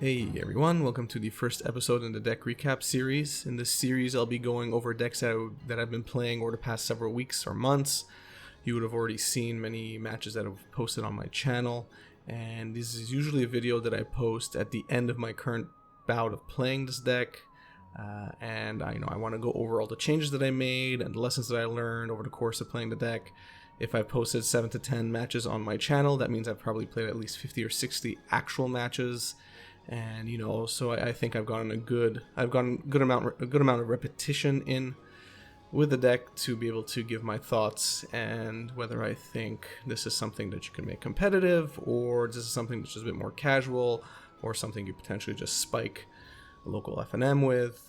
Hey everyone, welcome to the first episode in the deck recap series. In this series I'll be going over decks that I've been playing over the past several weeks or months. You would have already seen many matches that I've posted on my channel, and this is usually a video that I post at the end of my current bout of playing this deck. And I want to go over all the changes that I made and the lessons that I learned over the course of playing the deck. If I've posted 7 to 10 matches on my channel, that means I've probably played at least 50 or 60 actual matches. And so I think I've gotten a good amount of repetition in with the deck to be able to give my thoughts and whether I think this is something that you can make competitive, or this is something that's just a bit more casual, or something you potentially just spike a local F&M with.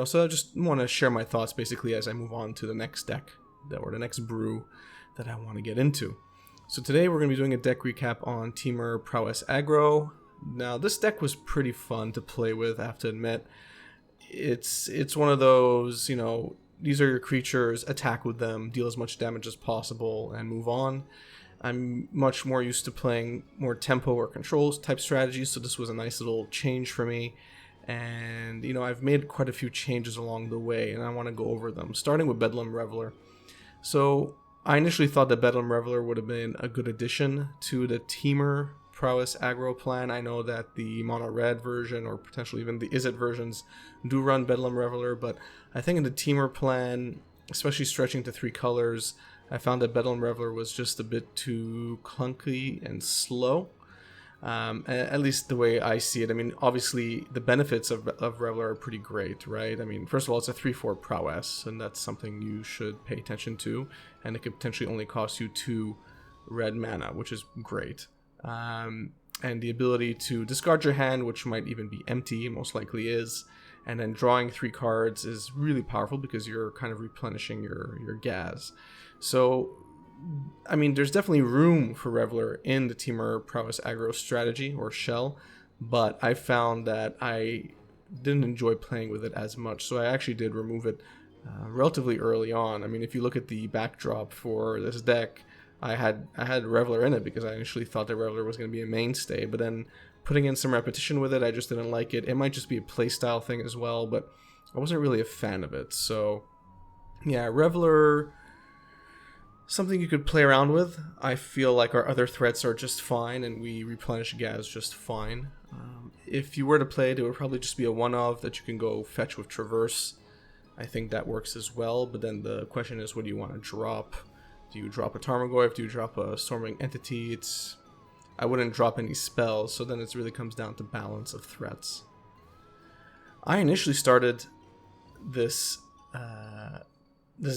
So I just want to share my thoughts basically as I move on to the next deck or the next brew that I want to get into. So today we're going to be doing a deck recap on Temur Prowess Aggro. Now, this deck was pretty fun to play with, I have to admit. It's one of those, these are your creatures, attack with them, deal as much damage as possible, and move on. I'm much more used to playing more tempo or controls type strategies, so this was a nice little change for me. And, I've made quite a few changes along the way, and I want to go over them, starting with Bedlam Reveller. So, I initially thought that Bedlam Reveller would have been a good addition to the Temur Prowess Aggro plan. I know that the mono red version, or potentially even the Izzet versions, do run Bedlam Reveller, but I think in the Temur plan, especially stretching to 3 colors, I found that Bedlam Reveller was just a bit too clunky and slow. At least the way I see it. I mean, obviously the benefits of Reveller are pretty great, right? I mean, first of all, it's a 3/4 prowess, and that's something you should pay attention to, and it could potentially only cost you 2 red mana, which is great. And the ability to discard your hand, which might even be empty, most likely is, and then drawing 3 cards is really powerful because you're kind of replenishing your gas. So, I mean, there's definitely room for Reveller in the Temur Prowess Aggro strategy or shell, but I found that I didn't enjoy playing with it as much, so I actually did remove it relatively early on. I mean, if you look at the backdrop for this deck, I had Reveller in it because I initially thought that Reveller was going to be a mainstay, but then putting in some repetition with it, I just didn't like it. It might just be a playstyle thing as well, but I wasn't really a fan of it. So, yeah, Reveller, something you could play around with. I feel like our other threats are just fine, and we replenish gas just fine. If you were to play it, it would probably just be a one-of that you can go fetch with Traverse. I think that works as well, but then the question is, what do you want to drop? Do you drop a Tarmogoyf? Do you drop a Storming Entity? I wouldn't drop any spells, so then it really comes down to balance of threats. I initially started this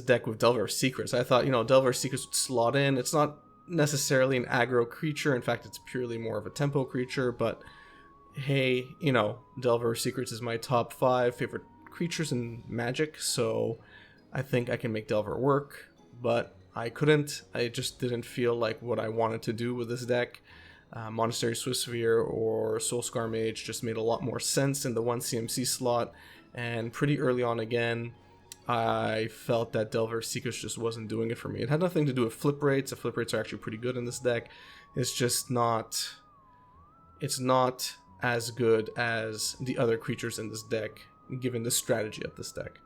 deck with Delver's Secrets. I thought, Delver's Secrets would slot in. It's not necessarily an aggro creature. In fact, it's purely more of a tempo creature, but hey, Delver's Secrets is my top 5 favorite creatures in Magic, so I think I can make Delver work, but I couldn't. I just didn't feel like what I wanted to do with this deck. Monastery Swiftspear or Soulscar Mage just made a lot more sense in the 1 CMC slot, and pretty early on again, I felt that Delver's Secrets just wasn't doing it for me. It had nothing to do with flip rates. The flip rates are actually pretty good in this deck. It's just not... It's not as good as the other creatures in this deck, given the strategy of this deck.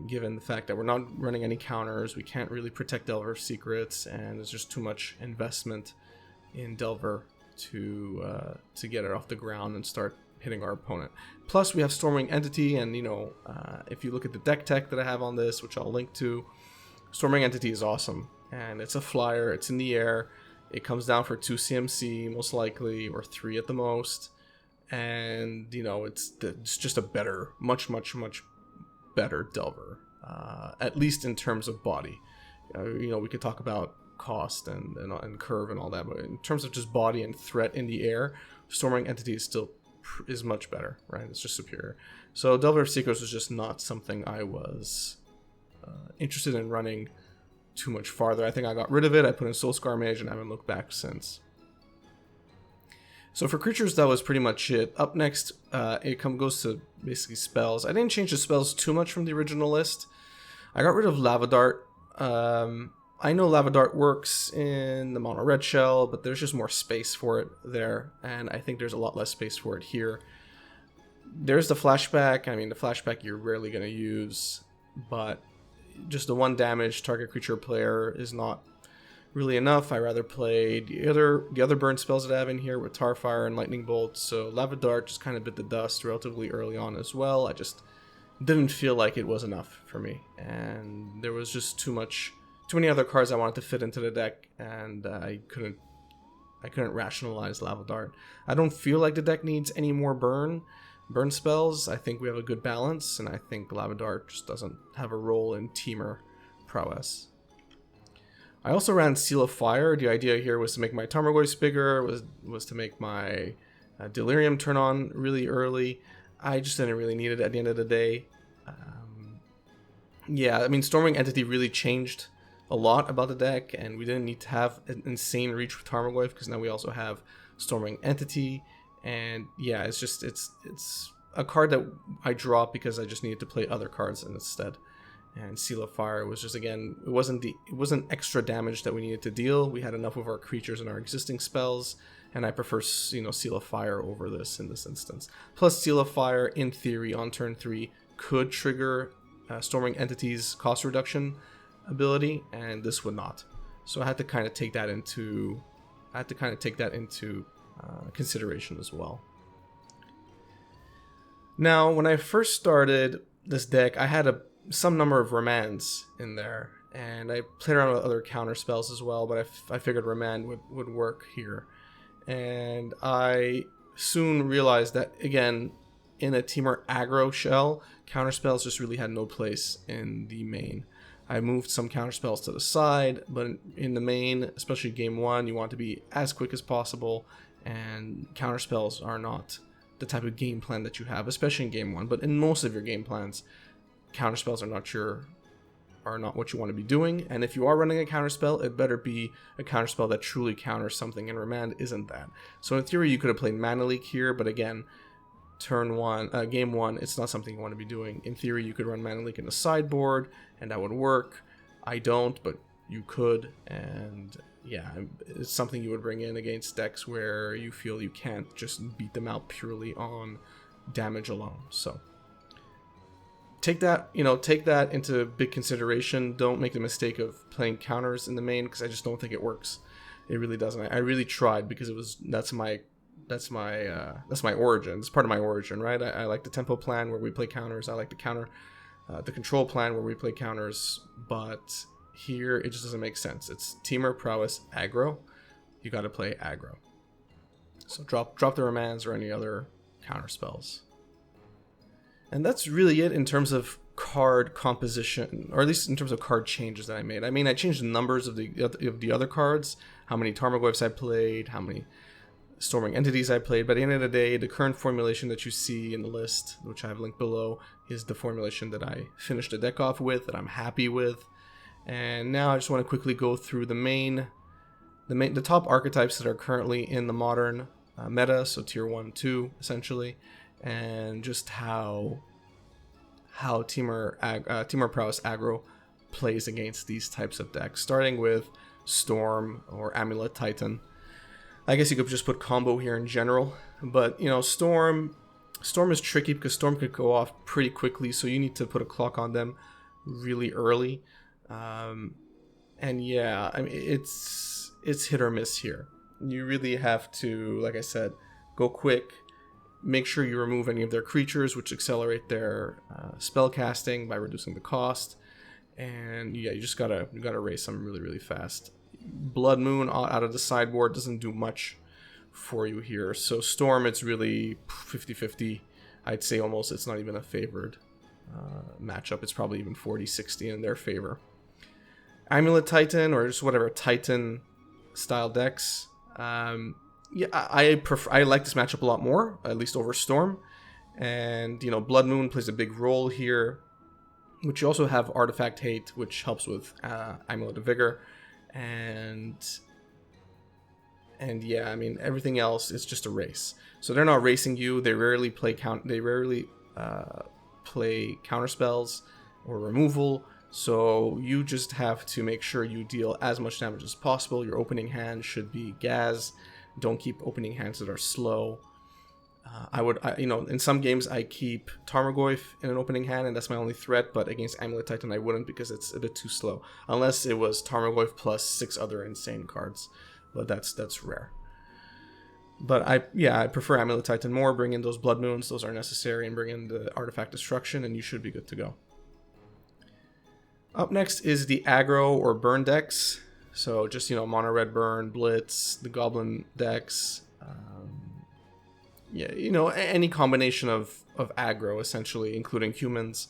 Given the fact that we're not running any counters, we can't really protect Delver's Secrets, and there's just too much investment in Delver to get it off the ground and start hitting our opponent. Plus, we have Storming Entity, and if you look at the deck tech that I have on this, which I'll link to, Storming Entity is awesome, and it's a flyer, it's in the air, it comes down for 2 CMC, most likely, or 3 at the most, and, it's just a better, much better Delver, at least in terms of body. We could talk about cost and curve and all that, but in terms of just body and threat in the air, Storming Entity is much better, right? It's just superior. So Delver's Secrets was just not something I was interested in running too much farther. I think I got rid of it. I put in Soulscar Mage and I haven't looked back since. So for creatures, that was pretty much it. Up next, it goes to basically spells. I didn't change the spells too much from the original list. I got rid of Lava Dart. I know Lava Dart works in the mono red shell, but there's just more space for it there, and I think there's a lot less space for it here. There's the flashback. I mean, the flashback you're rarely going to use, but just the 1 damage target creature or player is not really enough. I rather play the other burn spells that I have in here with Tarfire and Lightning Bolt, so Lava Dart just kind of bit the dust relatively early on as well. I just didn't feel like it was enough for me, and there was just too many other cards I wanted to fit into the deck, and I couldn't rationalize Lava Dart. I don't feel like the deck needs any more burn spells. I think we have a good balance, and I think Lava Dart just doesn't have a role in Temur Prowess. I also ran Seal of Fire. The idea here was to make my Tarmogoyfs bigger, was to make my Delirium turn on really early. I just didn't really need it at the end of the day. Yeah, I mean, Storming Entity really changed a lot about the deck, and we didn't need to have an insane reach with Tarmogoyf, because now we also have Storming Entity, and yeah, it's a card that I dropped because I just needed to play other cards instead. And Seal of Fire was just, again, it wasn't extra damage that we needed to deal. We had enough of our creatures and our existing spells, and I prefer, Seal of Fire over this in this instance. Plus, Seal of Fire, in theory, on turn 3, could trigger Storming Entity's cost reduction ability, and this would not. So I had to kind of take that into consideration as well. Now, when I first started this deck, I had some number of Remands in there, and I played around with other counter spells as well, but I figured Remand would work here. And I soon realized that, again, in a Temur Aggro shell, counter spells just really had no place in the main. I moved some counter spells to the side, but in the main, especially game 1, you want to be as quick as possible, and counter spells are not the type of game plan that you have, especially in game 1. But in most of your game plans, counter spells are not what you want to be doing, and if you are running a counter spell, it better be a counter spell that truly counters something, and Remand isn't that. So in theory, you could have played Mana Leak here, but again, game 1, it's not something you want to be doing. In theory, you could run Mana Leak in the sideboard, and that would work. I don't, but you could, and yeah, it's something you would bring in against decks where you feel you can't just beat them out purely on damage alone. So take that into big consideration. Don't make the mistake of playing counters in the main, because I just don't think it works. It really doesn't. I really tried, because that's my origin. It's part of my origin, right? I like the tempo plan where we play counters. I like the control plan where we play counters, but here it just doesn't make sense. It's Temur Prowess Aggro. You got to play aggro. So drop the Remands or any other counter spells. And that's really it in terms of card composition, or at least in terms of card changes that I made. I mean, I changed the numbers of the other cards, how many Tarmogoyfs I played, how many Storming Entities I played, but at the end of the day, the current formulation that you see in the list, which I have linked below, is the formulation that I finished the deck off with, that I'm happy with. And now I just want to quickly go through the top archetypes that are currently in the modern meta, so tier 1, 2, essentially, and just how Temur Prowess Aggro plays against these types of decks, starting with Storm or Amulet Titan. I guess you could just put combo here in general, but Storm is tricky because Storm could go off pretty quickly, so you need to put a clock on them really early. And yeah, I mean, it's hit or miss here. You really have to, like I said, go quick. Make sure you remove any of their creatures, which accelerate their spell casting by reducing the cost. And yeah, you gotta race them really, really fast. Blood Moon out of the sideboard doesn't do much for you here. So Storm, it's really 50-50. I'd say almost it's not even a favored matchup. It's probably even 40-60 in their favor. Amulet Titan, or just whatever Titan style decks. Yeah, I like this matchup a lot more, at least over Storm. And Blood Moon plays a big role here, which you also have Artifact Hate, which helps with Amulet of Vigor. And yeah, I mean, everything else is just a race. So they're not racing you. They rarely play play counter spells or removal. So you just have to make sure you deal as much damage as possible. Your opening hand should be Gaz. Don't keep opening hands that are slow. In some games I keep Tarmogoyf in an opening hand, and that's my only threat, but against Amulet Titan I wouldn't because it's a bit too slow. Unless it was Tarmogoyf plus 6 other insane cards, but that's rare. But I prefer Amulet Titan more. Bring in those Blood Moons, those are necessary, and bring in the Artifact Destruction, and you should be good to go. Up next is the aggro or burn decks. So just, mono red burn, blitz, the goblin decks. Any combination of aggro, essentially, including humans.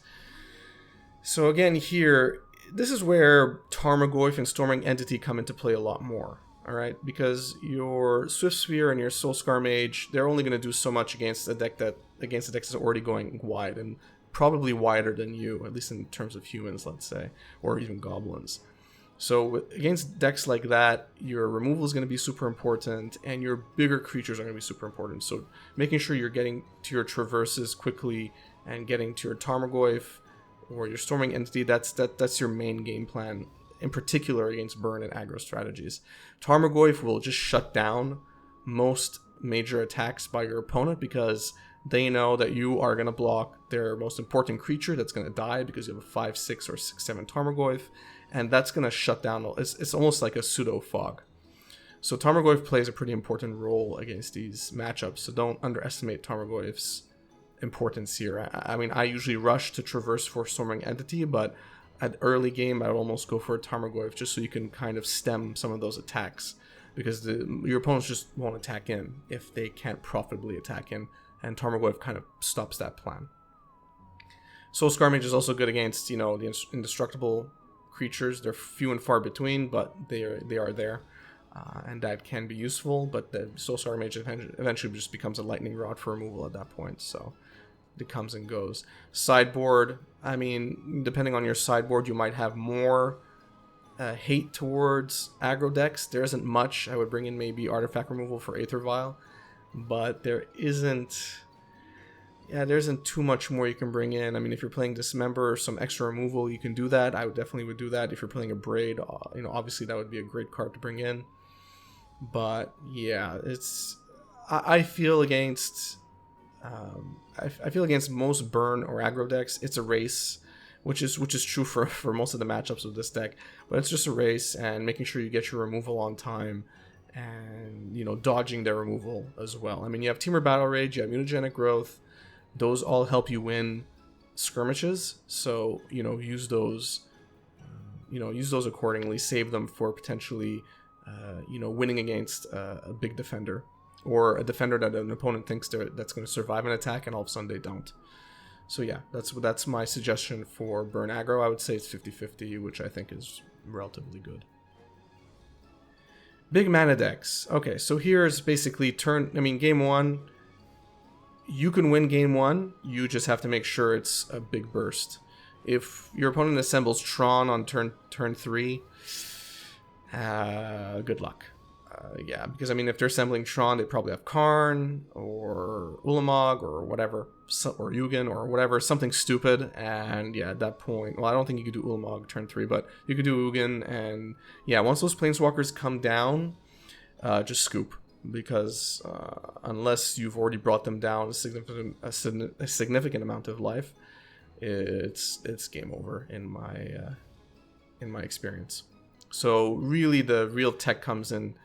So again, here, this is where Tarmogoyf and Storming Entity come into play a lot more. Alright, because your Swift Sphere and your Soulscar Mage, they're only going to do so much against a deck that's already going wide, and probably wider than you, at least in terms of humans, let's say, or even goblins. So against decks like that, your removal is going to be super important, and your bigger creatures are going to be super important. So making sure you're getting to your traverses quickly and getting to your Tarmogoyf or your Storming Entity, that's your main game plan, in particular against burn and aggro strategies. Tarmogoyf will just shut down most major attacks by your opponent because they know that you are going to block their most important creature that's going to die because you have a 5/6 or 6/7 Tarmogoyf, and that's going to shut down. It's almost like a pseudo fog. So Tarmogoyf plays a pretty important role against these matchups, so don't underestimate Tarmogoyf's importance here. I usually rush to traverse for Storming Entity, but at early game I'd almost go for a Tarmogoyf just so you can kind of stem some of those attacks, because your opponents just won't attack in if they can't profitably attack in, and Tarmogoyf kind of stops that plan. Soulscar Mage is also good against, the indestructible creatures. They're few and far between, but they are there, and that can be useful. But the Soulscar Mage eventually just becomes a lightning rod for removal at that point, so it comes and goes. Sideboard, depending on your sideboard, you might have more hate towards aggro decks. There isn't much. I would bring in maybe artifact removal for Aether Vial, but there isn't too much more you can bring in. If you're playing Dismember or some extra removal, you can do that. I would definitely do that. If you're playing a Braid, obviously that would be a great card to bring in. But yeah, I feel against most burn or aggro decks, it's a race, which is true for most of the matchups of this deck. But it's just a race, and making sure you get your removal on time, and dodging their removal as well. You have Temur Battle Rage, you have Mutagenic Growth. Those all help you win skirmishes, so use those accordingly. Save them for potentially winning against a big defender, or a defender that an opponent thinks that's going to survive an attack and all of a sudden they don't. So yeah, that's my suggestion for burn aggro. I would say it's 50-50, which I think is relatively good. Big mana decks. Okay, so here's basically game one. You can win game one, you just have to make sure it's a big burst. If your opponent assembles Tron on turn 3, good luck. Because if they're assembling Tron, they probably have Karn or Ulamog or whatever, or Yugen or whatever, something stupid. And yeah, at that point, well, I don't think you could do Ulamog turn 3, but you could do Yugen. And yeah, once those Planeswalkers come down, just scoop, because unless you've already brought them down a significant amount of life, it's game over in my experience. So really, the real tech comes in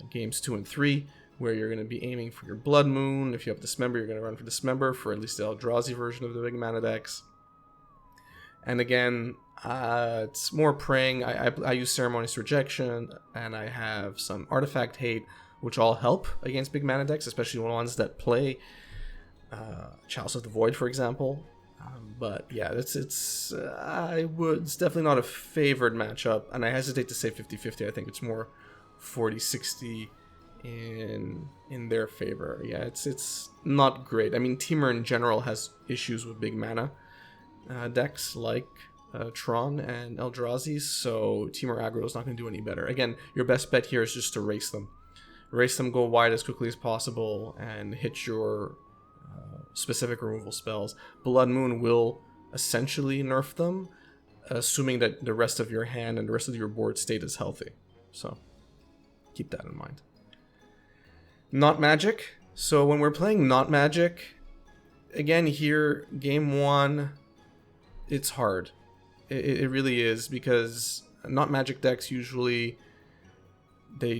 games 2 and 3, where you're going to be aiming for your Blood Moon. If you have Dismember, you're going to run for Dismember for at least the Eldrazi version of the big mana decks. And again, it's more praying. I use Ceremonious Rejection, and I have some Artifact Hate, which all help against big mana decks, especially ones that play Chalice of the Void, for example. But yeah, it's definitely not a favored matchup, and I hesitate to say 50-50. I think it's more 40-60 in their favor. Yeah, it's not great. Temur in general has issues with big mana decks like Tron and Eldrazi, so Temur aggro is not going to do any better. Again, your best bet here is just to race them. Go wide as quickly as possible, and hit your specific removal spells. Blood Moon will essentially nerf them, assuming that the rest of your hand and the rest of your board state is healthy. So keep that in mind. Not Magic. So when we're playing Not Magic, again here, game 1, it's hard. It really is, because Not Magic decks usually they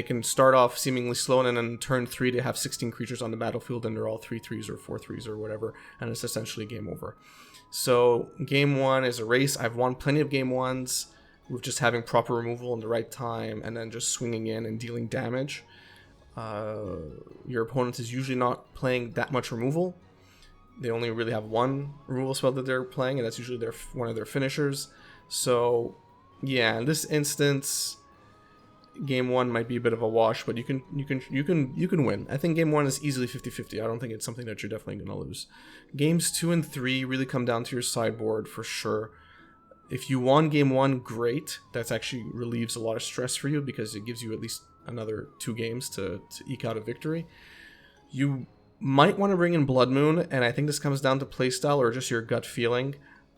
can start off seemingly slow, and then turn 3 they have 16 creatures on the battlefield, and they're all 3/3s or 4/3s or whatever, and it's essentially game over. So game 1 is a race. I've won plenty of game 1s with just having proper removal in the right time, and then just swinging in and dealing damage. Your opponent is usually not playing that much removal. They only really have one removal spell that they're playing, and that's usually one of their finishers. So yeah, in this instance, game 1 might be a bit of a wash, but you can win. I think game 1 is easily 50-50. I don't think it's something that you're definitely going to lose. Games 2 and 3 really come down to your sideboard for sure. If you won game 1, great. That actually relieves a lot of stress for you, because it gives you at least another 2 games to eke out a victory. You might want to bring in Blood Moon, and I think this comes down to playstyle or just your gut feeling.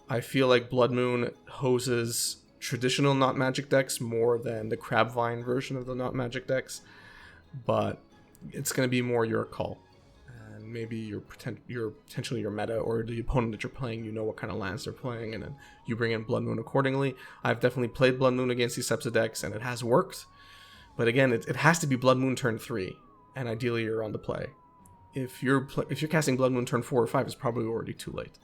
I feel like Blood Moon hoses traditional Not Magic decks more than the Crabvine version of the Not Magic decks, but it's going to be more your call. And maybe your potentially your meta, or the opponent that you're playing, you know what kind of lands they're playing, and then you bring in Blood Moon accordingly. I've definitely played Blood Moon against these types of decks, and it has worked. But again, it has to be Blood Moon turn 3, and ideally you're on the play. If you're casting Blood Moon turn 4 or 5, it's probably already too late.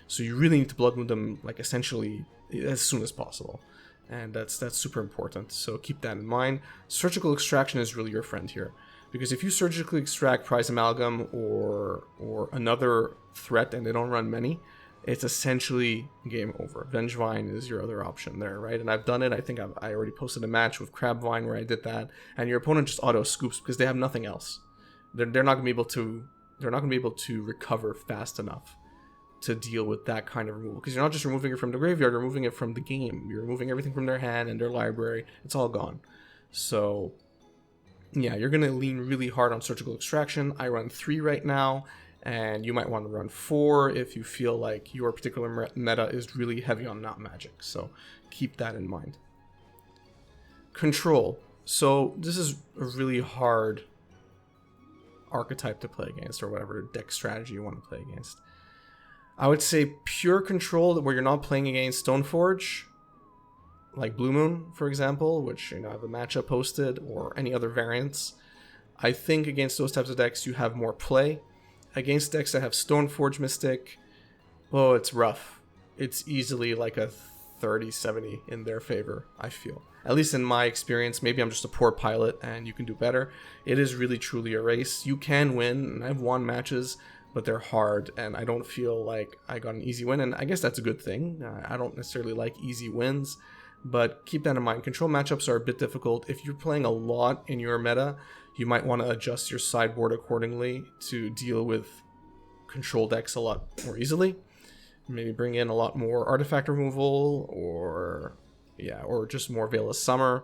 So you really need to Blood Moon them, like, essentially as soon as possible, and that's super important. So keep that in mind. Surgical Extraction is really your friend here, because if you surgically extract Prize Amalgam or another threat, and they don't run many, it's essentially game over. Vengevine is your other option there, right? And I've done it. I think I already posted a match with Crabvine where I did that, and your opponent just auto scoops because they have nothing else. They're not going to be able to recover fast enough to deal with that kind of removal, because you're not just removing it from the graveyard, you're removing it from the game. You're removing everything from their hand and their library. It's all gone. So yeah, you're going to lean really hard on Surgical Extraction. I run 3 right now, and you might want to run 4 if you feel like your particular meta is really heavy on Not Magic. So keep that in mind. Control. So this is a really hard archetype to play against, or whatever deck strategy you want to play against. I would say pure control, where you're not playing against Stoneforge, like Blue Moon, for example, which, I have a matchup posted, or any other variants. I think against those types of decks, you have more play. Against decks that have Stoneforge Mystic, oh, it's rough. It's easily like a 30-70 in their favor, I feel. At least in my experience. Maybe I'm just a poor pilot and you can do better. It is really truly a race. You can win, and I've won matches, but they're hard, and I don't feel like I got an easy win, and I guess that's a good thing. I don't necessarily like easy wins, but keep that in mind. Control matchups are a bit difficult. If you're playing a lot in your meta, you might want to adjust your sideboard accordingly to deal with control decks a lot more easily. Maybe bring in a lot more artifact removal, or just more Veil of Summer.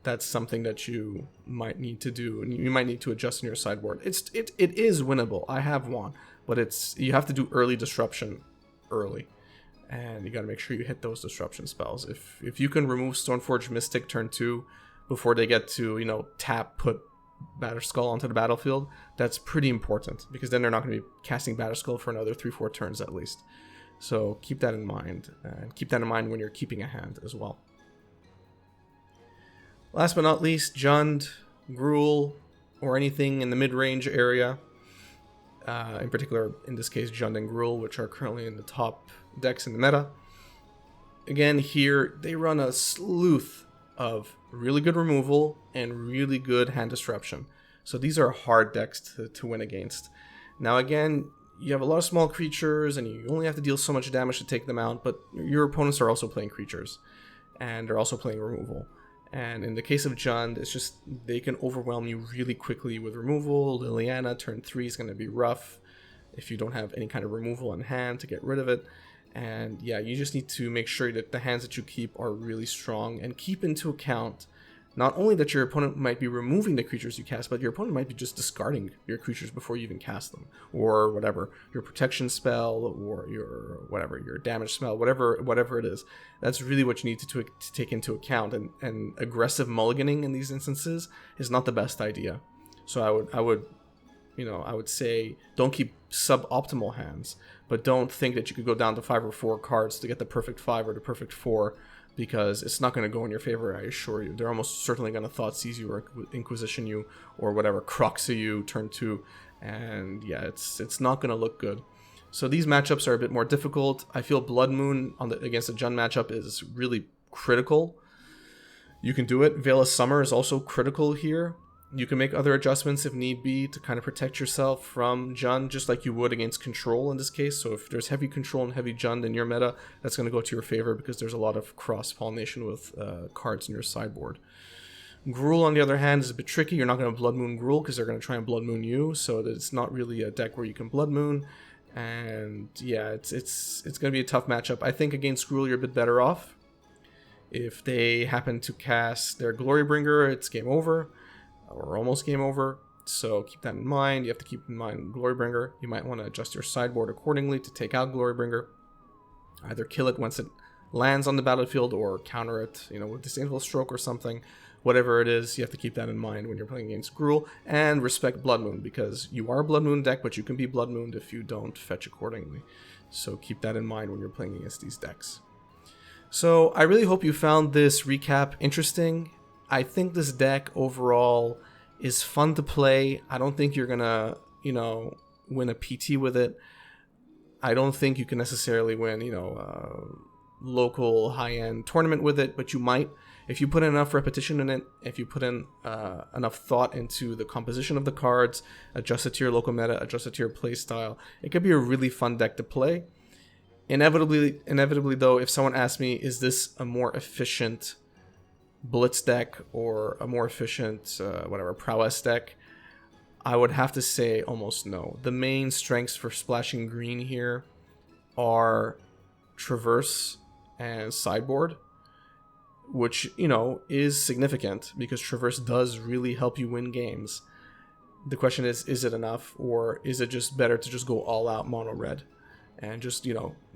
That's something that you might need to do, and you might need to adjust in your sideboard. It is winnable. I have won, but you have to do early disruption early, and you got to make sure you hit those disruption spells. If you can remove Stoneforge Mystic turn 2 before they get to tap, put Batterskull onto the battlefield, that's pretty important, because then they're not going to be casting Batterskull for another 3-4 turns at least. So keep that in mind, and keep that in mind when you're keeping a hand as well. Last but not least, Jund, Gruul, or anything in the mid-range area. In particular, in this case, Jund and Gruul, which are currently in the top decks in the meta. Again, here, they run a sleuth of really good removal and really good hand disruption. So these are hard decks to win against. Now again, you have a lot of small creatures, and you only have to deal so much damage to take them out, but your opponents are also playing creatures, and they're also playing removal. And in the case of Jund, it's just they can overwhelm you really quickly with removal. Liliana, turn 3 is going to be rough if you don't have any kind of removal on hand to get rid of it. And yeah, you just need to make sure that the hands that you keep are really strong, and keep into account not only that your opponent might be removing the creatures you cast, but your opponent might be just discarding your creatures before you even cast them, or whatever, your protection spell, or your whatever, your damage spell, whatever it is. That's really what you need to take into account. And aggressive mulliganing in these instances is not the best idea. So I would say don't keep suboptimal hands, but don't think that you could go down to 5 or 4 cards to get the perfect 5 or the perfect 4, because it's not going to go in your favor, I assure you. They're almost certainly going to Thoughtseize you or Inquisition you or whatever, Croxa you turn 2, and yeah, it's not going to look good. So these matchups are a bit more difficult. I feel Blood Moon against a Jund matchup is really critical. You can do it. Veil of Summer is also critical here. You can make other adjustments if need be to kind of protect yourself from Jund, just like you would against Control in this case. So if there's heavy Control and heavy Jund in your meta, that's going to go to your favor because there's a lot of cross-pollination with cards in your sideboard. Gruul, on the other hand, is a bit tricky. You're not going to Blood Moon Gruul because they're going to try and Blood Moon you, so that it's not really a deck where you can Blood Moon. And yeah, it's going to be a tough matchup. I think against Gruul, you're a bit better off. If they happen to cast their Glorybringer, it's game over. Or almost game over, so keep that in mind. You have to keep in mind Glorybringer. You might want to adjust your sideboard accordingly to take out Glorybringer. Either kill it once it lands on the battlefield or counter it, with Disdainful Stroke or something. Whatever it is, you have to keep that in mind when you're playing against Gruul. And respect Blood Moon, because you are a Blood Moon deck, but you can be Blood Mooned if you don't fetch accordingly. So keep that in mind when you're playing against these decks. So I really hope you found this recap interesting. I think this deck overall is fun to play. I don't think you're gonna, win a PT with it. I don't think you can necessarily win, a local high-end tournament with it, but you might. If you put in enough repetition in it, if you put in enough thought into the composition of the cards, adjust it to your local meta, adjust it to your play style, it could be a really fun deck to play. Inevitably though, if someone asks me, is this a more efficient Blitz deck or a more efficient Prowess deck, I would have to say almost no. The main strengths for splashing green here are Traverse and Sideboard, which is significant because Traverse does really help you win games. The question is it enough, or is it just better to just go all out mono red and just,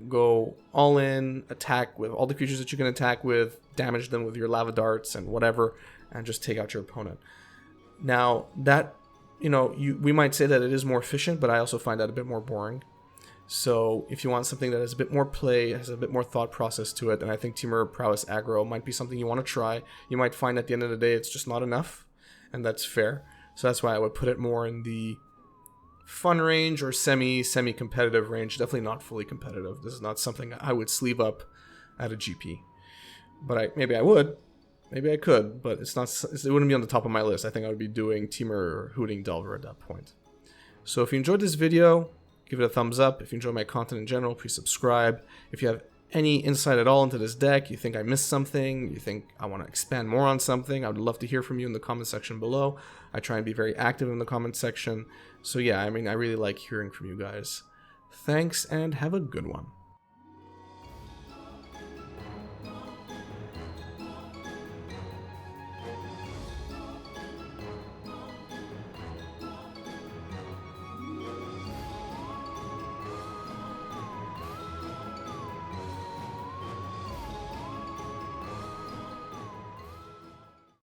go all in, attack with all the creatures that you can attack with, damage them with your lava darts and whatever, and just take out your opponent. Now, that, we might say that it is more efficient, but I also find that a bit more boring. So if you want something that has a bit more play, has a bit more thought process to it, then I think Temur Prowess Aggro might be something you want to try. You might find at the end of the day it's just not enough, and that's fair. So that's why I would put it more in the fun range or semi-competitive range. Definitely not fully competitive. This is not something I would sleeve up at a GP. But maybe I would. Maybe I could, but it wouldn't be on the top of my list. I think I would be doing Temur or Hooting Delver at that point. So if you enjoyed this video, give it a thumbs up. If you enjoy my content in general, please subscribe. If you have any insight at all into this deck, you think I missed something, you think I want to expand more on something, I would love to hear from you in the comment section below. I try and be very active in the comment section. So yeah, I really like hearing from you guys. Thanks and have a good one.